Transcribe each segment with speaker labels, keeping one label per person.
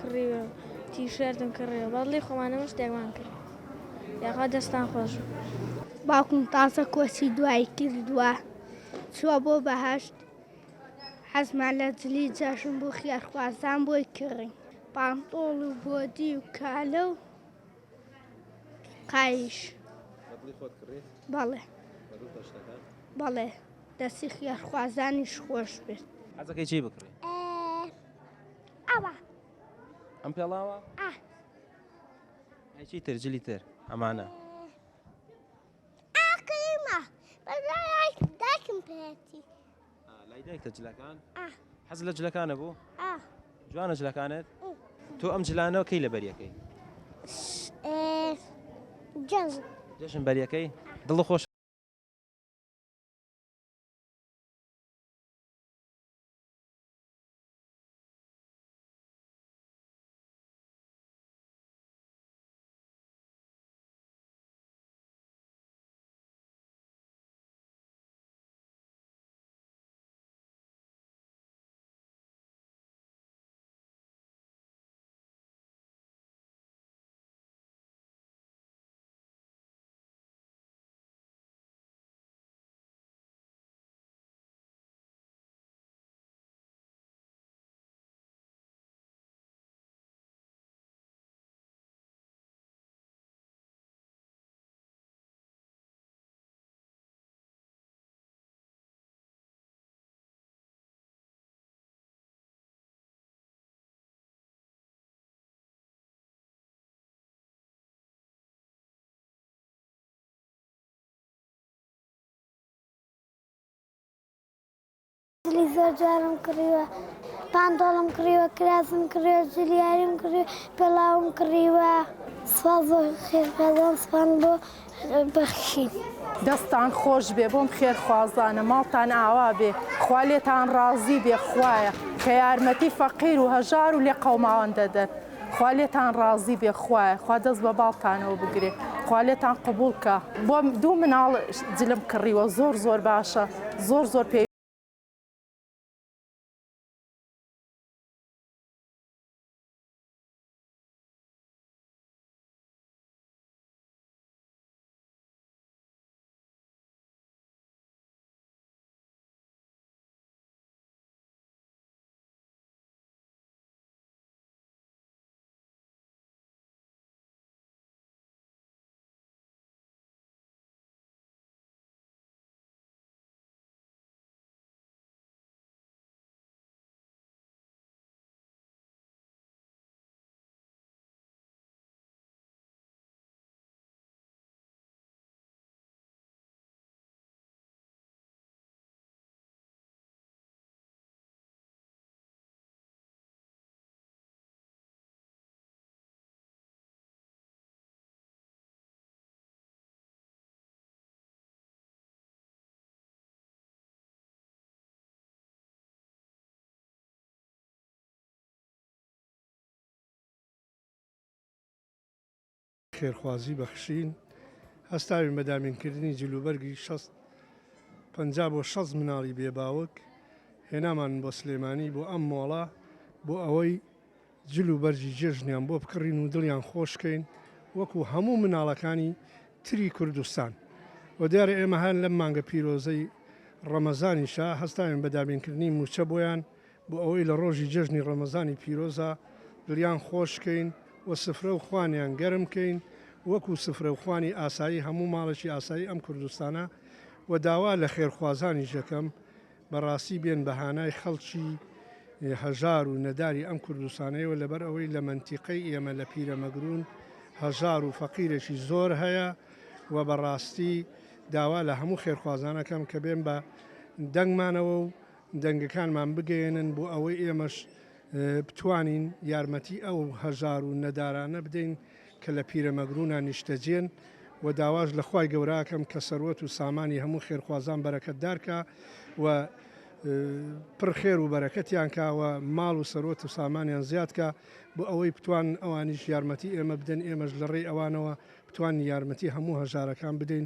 Speaker 1: کڕیوە تیشێرتم کڕیوە بەڵی خۆمانەمە شتێکمان کرد یاخوا دەستان خۆش
Speaker 2: باوکم تازە کۆچی دوایی کردووە چووە بۆ بەهەشت حەزمان لە جلی جەژن بوو خێرخوازان بۆی کڕین پانتۆڵ و بۆدی و کالە و قایش بەڵێ بەڵێ دەستی خێرخوازانیش خۆش بێت
Speaker 3: حەزەکەی چی بکڕی؟
Speaker 2: ئەوە
Speaker 3: ئەم پێڵاوە؟ ئەی چی تر جلی تر ئەمانە
Speaker 2: ئاقیمە بەلای دایکم پێێتی
Speaker 3: لای دایکتە جلەکان؟ حەز لە جلەکانە بوو؟
Speaker 2: ئا
Speaker 3: جوانە جلەکانت؟ تۆ ئەم جلانەوە کەی لە بەریەکەی؟ جەژن بەریەکەی؟ دڵ خۆش
Speaker 2: جلی زۆر جوانم کڕیوە پانتۆڵم کڕیوە کراسم کڕیوە جلیاریم کڕیوە پێڵاوم کڕیوە سوپاس بۆ خێرخوازان سوپاس بۆ بەخشین
Speaker 4: دەستان خۆش بێ بۆم خێرخوازانە ماڵتان ئاوا بێ خوا لێتان ڕازی بێ خوایە کە یارمەتی فەقیر و هەژار و لێ قەوماوەن دەدەن خوا لێتان ڕازی بێ خوایە خوا دەست بە باڵتانەوە بگرێ خوا لێتان قبوڵکە بۆ دوو مناڵ جلم کڕیوە زۆر زۆر باشە زۆر زۆر پێ
Speaker 5: خێرخوازی بەخشین هەستاوین بە دامینکردنی جلوبەرگی 50 بۆ 60 مناڵی بێباوک هێنامان بۆ سلێمانی بۆ ئەم مۆڵە بۆ ئەوەی جلوبەرجی جێژنیان بۆ بکڕین و دڵیان خۆشکەین وەکو هەموو مناڵەکانی تری کوردستان و دیارە ئێمە هەن لەم مانگە پیرۆزەی ڕەمەزانیشا هەستاوین بە دابینکردنی موچە بۆیان بۆ ئەوەی لە ڕۆژی جێژنی ڕەمەزانی پیرۆزە دڵیان خۆشکەین و سفرە و خوانیان گەرمکەین وەکو سفرە و خوانی ئاسایی هەموو ماڵێکی ئاسایی ئەم کوردستانە و داوا لە خێرخوازانی ژەکەم بەڕاستی بێن بەهانای خەڵکی هەژار و نەداری ئەم کوردستانەیەوە لەبەر ئەوەی لە منتیقەی ئێمە لە پیرەمەگرون هەژار و فەقیرێکی زۆر هەیە و بەڕاستی داوا لە هەموو خێرخوازانەکەم کە بێن بە دەنگمانەوە و دەنگەکانمان بگەێنن بۆ ئەوەی ئێمەش بتوانین یارمەتی ئەو هەژار و نەدارانە بدەین کە لە پیرەمەگرونە نیشتەجێن و داواش لە خوای گەوراکەم کە سەروەت و سامانی هەموو خێرخوازان بەرەکەتدارکە و پڕخێر و بەرەکەتیان کاوە ماڵ و سەروەت و سامانیان زیادکە بۆ ئەوەی بتوان ئەوانیش یارمەتی ئێمە بدەن ئێمەش لە ڕێی ئەوانەوە بتوان یارمەتی هەموو هەژارەکان بدەین.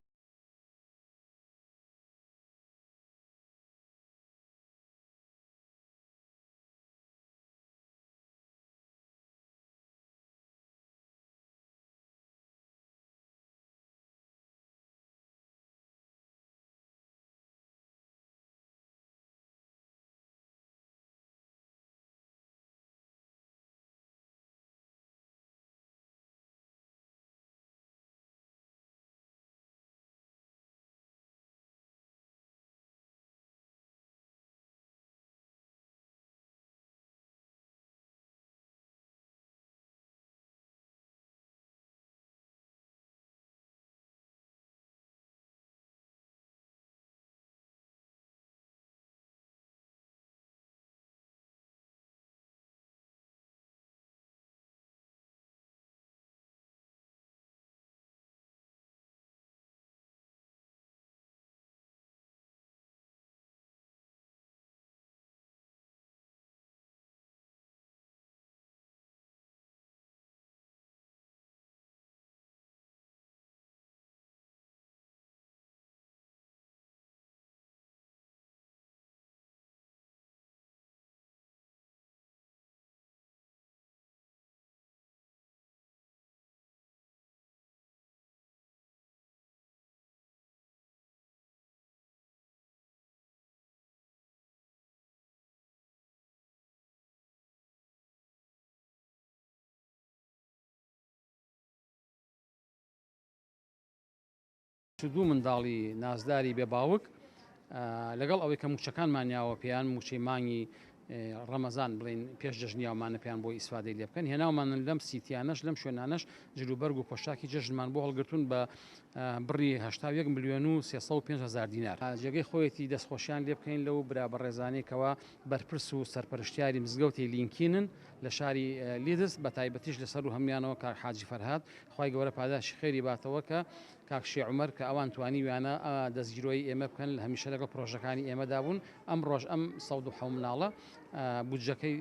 Speaker 6: دوو منداڵی نازداری بێ باوک لەگەڵ ئەوەی کە موچەکانمان یاوە پێیان موچەی مانگی ڕەمەزان بڵین پێش جەژنیاومانە پێیان بۆ ئیسفادەی لێ بکەن هێناومان لەم سیتیانەش لەم شوێنانەش جلوبەرگ و پۆشاکی جەژنمان بۆ هەڵگرتوون بە بڕی 81 ملیۆن و 305,000 دینار جێگەی خۆیەتی دەستخۆشیان لێ بکەین لەو برا بەڕێزانەیەکەوە بەرپرس و سەرپەرشتیاری مزگەوتی لینکینن لە شاری لیدس بە تایبەتیش لەسەر و هەمویانەوە کاک حاجی فەرهاد خی گەورە پاداشی خێری باتەوە کە کاک شێع عومەر کە ئەوان توانی ویانە دەستگیرۆی ئێمە بکەن لە هەمیشە لەگەڵ پرۆژەکانی ئێمەدا بوون ئەم ڕۆژ ئەم 107 مناڵە بودجەکەی